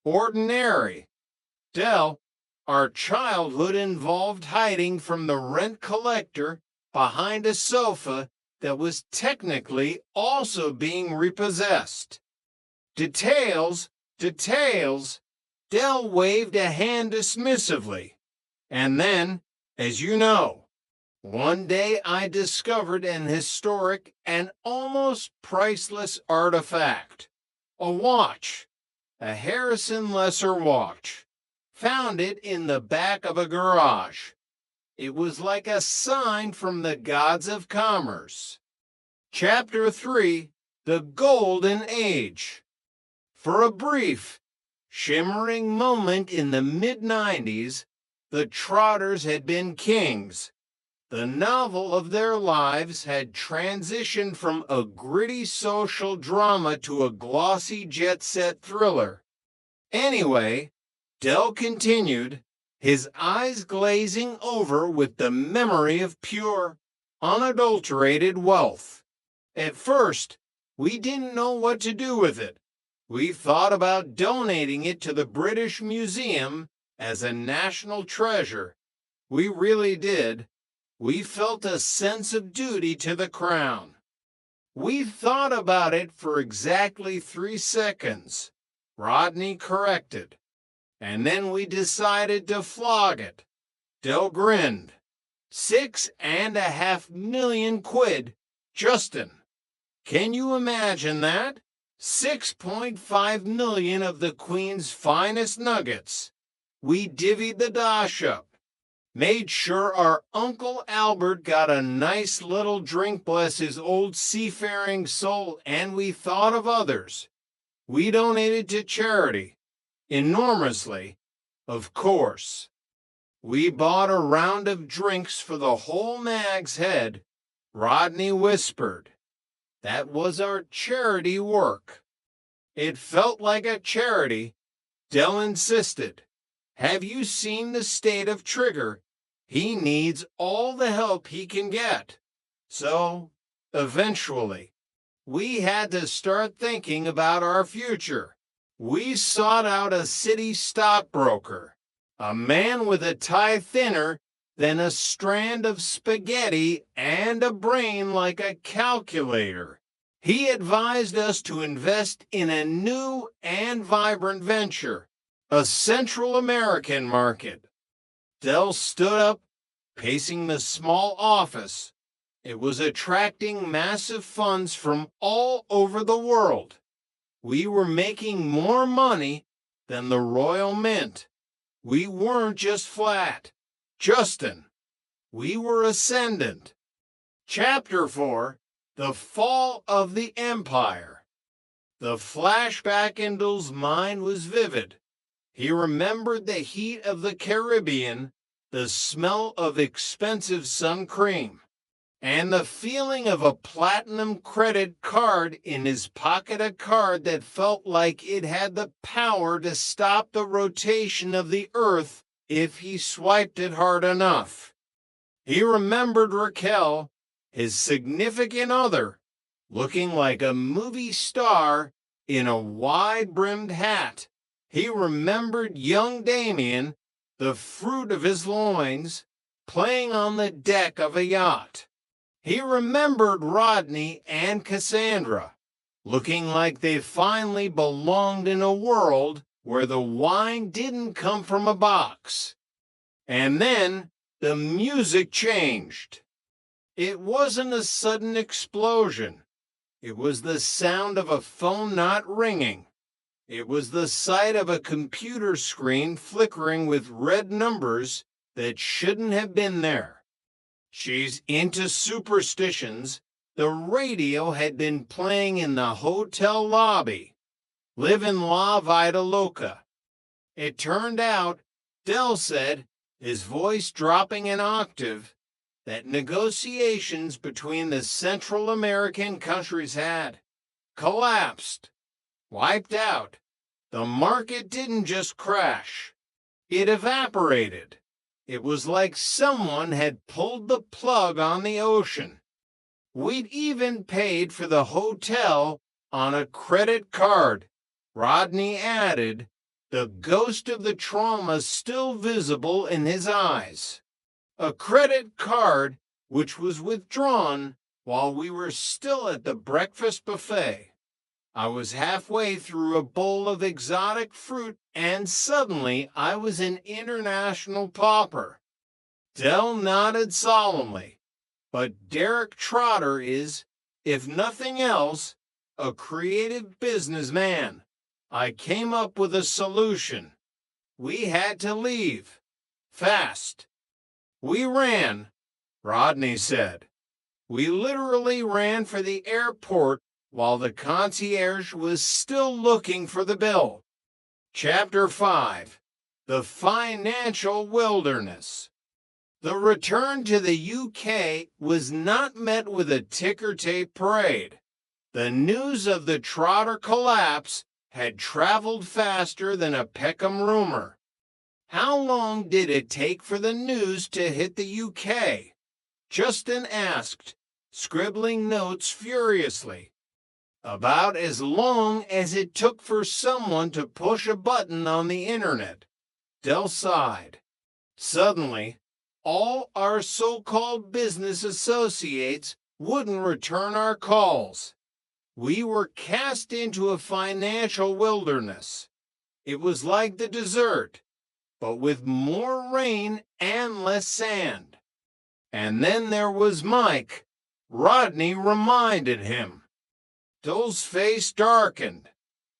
ordinary. Del, our childhood involved hiding from the rent collector behind a sofa that was technically also being repossessed. Details, details. Del waved a hand dismissively. And then, as you know, one day I discovered an historic and almost priceless artifact. A watch. A Harrison Lesser watch. Found it in the back of a garage. It was like a sign from the gods of commerce. Chapter 3, The Golden Age. For a brief, shimmering moment in the mid-90s, the Trotters had been kings. The novel of their lives had transitioned from a gritty social drama to a glossy jet-set thriller. Anyway, Del continued, his eyes glazing over with the memory of pure, unadulterated wealth. At first, we didn't know what to do with it. We thought about donating it to the British Museum as a national treasure. We really did. We felt a sense of duty to the crown. We thought about it for exactly 3 seconds, Rodney corrected. And then we decided to flog it. Del grinned. 6.5 million quid, Justin. Can you imagine that? 6.5 million of the Queen's finest nuggets. We divvied the dosh up. Made sure our Uncle Albert got a nice little drink, bless his old seafaring soul, and we thought of others. We donated to charity. Enormously, of course. We bought a round of drinks for the whole Mag's Head, Rodney whispered. That was our charity work. It felt like a charity, Del insisted. Have you seen the state of Trigger? He needs all the help he can get. So, eventually, we had to start thinking about our future. We sought out a city stockbroker, a man with a tie thinner than a strand of spaghetti and a brain like a calculator. He advised us to invest in a new and vibrant venture, a Central American market. Del stood up, pacing the small office. It was attracting massive funds from all over the world. We were making more money than the Royal Mint. We weren't just flat, Justin. We were ascendant. Chapter 4, The Fall of the Empire. The flashback in Del's mind was vivid. He remembered the heat of the Caribbean, the smell of expensive sun cream, and the feeling of a platinum credit card in his pocket, a card that felt like it had the power to stop the rotation of the earth if he swiped it hard enough. He remembered Raquel, his significant other, looking like a movie star in a wide-brimmed hat. He remembered young Damien, the fruit of his loins, playing on the deck of a yacht. He remembered Rodney and Cassandra, looking like they finally belonged in a world where the wine didn't come from a box. And then the music changed. It wasn't a sudden explosion. It was the sound of a phone not ringing. It was the sight of a computer screen flickering with red numbers that shouldn't have been there. She's into superstitions. The radio had been playing in the hotel lobby. Livin' La Vida Loca. It turned out, Del said, his voice dropping an octave, that negotiations between the Central American countries had collapsed, wiped out. The market didn't just crash. It evaporated. It was like someone had pulled the plug on the ocean. We'd even paid for the hotel on a credit card, Rodney added, the ghost of the trauma still visible in his eyes. A credit card which was withdrawn while we were still at the breakfast buffet. I was halfway through a bowl of exotic fruit, and suddenly I was an international pauper. Dell nodded solemnly, but Derek Trotter is, if nothing else, a creative businessman. I came up with a solution. We had to leave. Fast. We ran, Rodney said. We literally ran for the airport while the concierge was still looking for the bill. Chapter 5. The Financial Wilderness. The return to the UK was not met with a ticker-tape parade. The news of the Trotter collapse had traveled faster than a Peckham rumor. How long did it take for the news to hit the UK? Justin asked, scribbling notes furiously. About as long as it took for someone to push a button on the internet. Dell sighed. Suddenly, all our so-called business associates wouldn't return our calls. We were cast into a financial wilderness. It was like the desert, but with more rain and less sand. And then there was Mike. Rodney reminded him. Dell's face darkened.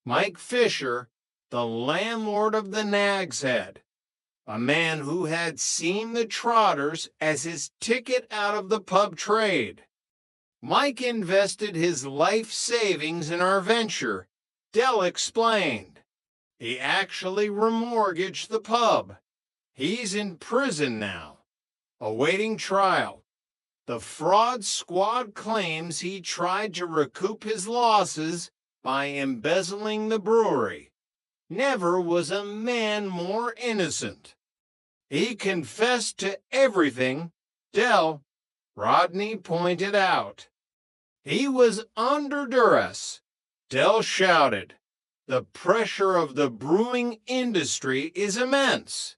Mike Fisher, the landlord of the Nag's Head, a man who had seen the Trotters as his ticket out of the pub trade. Mike invested his life savings in our venture, Dell explained. He actually remortgaged the pub. He's in prison now, awaiting trial. The fraud squad claims he tried to recoup his losses by embezzling the brewery. Never was a man more innocent. He confessed to everything, Dell, Rodney pointed out. He was under duress, Dell shouted. The pressure of the brewing industry is immense.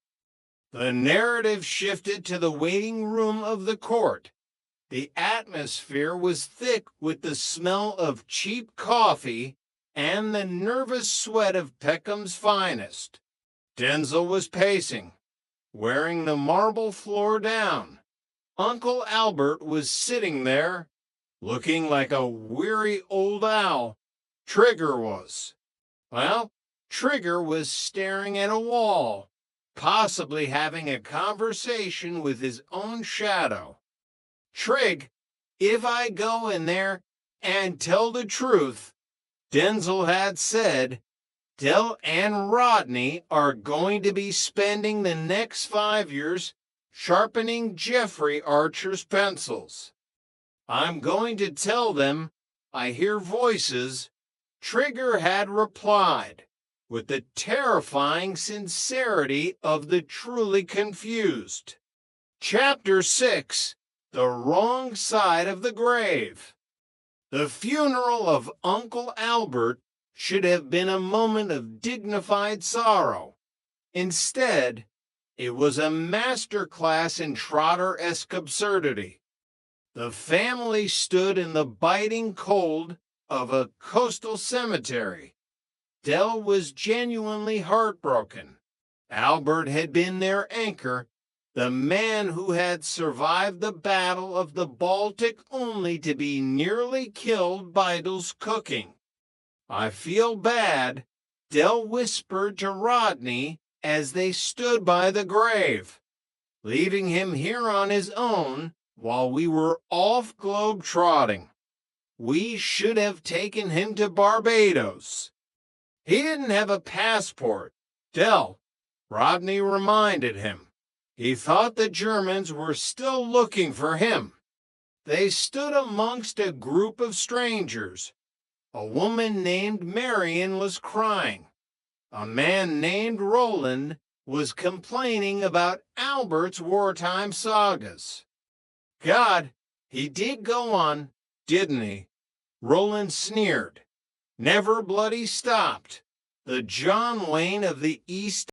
The narrative shifted to the waiting room of the court. The atmosphere was thick with the smell of cheap coffee and the nervous sweat of Peckham's finest. Denzel was pacing, wearing the marble floor down. Uncle Albert was sitting there, looking like a weary old owl. Trigger was. Well, Trigger was staring at a wall, possibly having a conversation with his own shadow. Trig, if I go in there and tell the truth, Denzel had said, Dell and Rodney are going to be spending the next 5 years sharpening Jeffrey Archer's pencils. I'm going to tell them I hear voices, Trigger had replied, with the terrifying sincerity of the truly confused. Chapter 6. The Wrong Side of the Grave. The funeral of Uncle Albert should have been a moment of dignified sorrow. Instead, it was a master class in Trotter-esque absurdity. The family stood in the biting cold of a coastal cemetery. Dell was genuinely heartbroken. Albert had been their anchor, the man who had survived the Battle of the Baltic only to be nearly killed by Dell's cooking. I feel bad, Dell whispered to Rodney as they stood by the grave, leaving him here on his own while we were off globe-trotting. We should have taken him to Barbados. He didn't have a passport, Dell, Rodney reminded him. He thought the Germans were still looking for him. They stood amongst a group of strangers. A woman named Marion was crying. A man named Roland was complaining about Albert's wartime sagas. God, he did go on, didn't he? Roland sneered. Never bloody stopped. the John Wayne of the East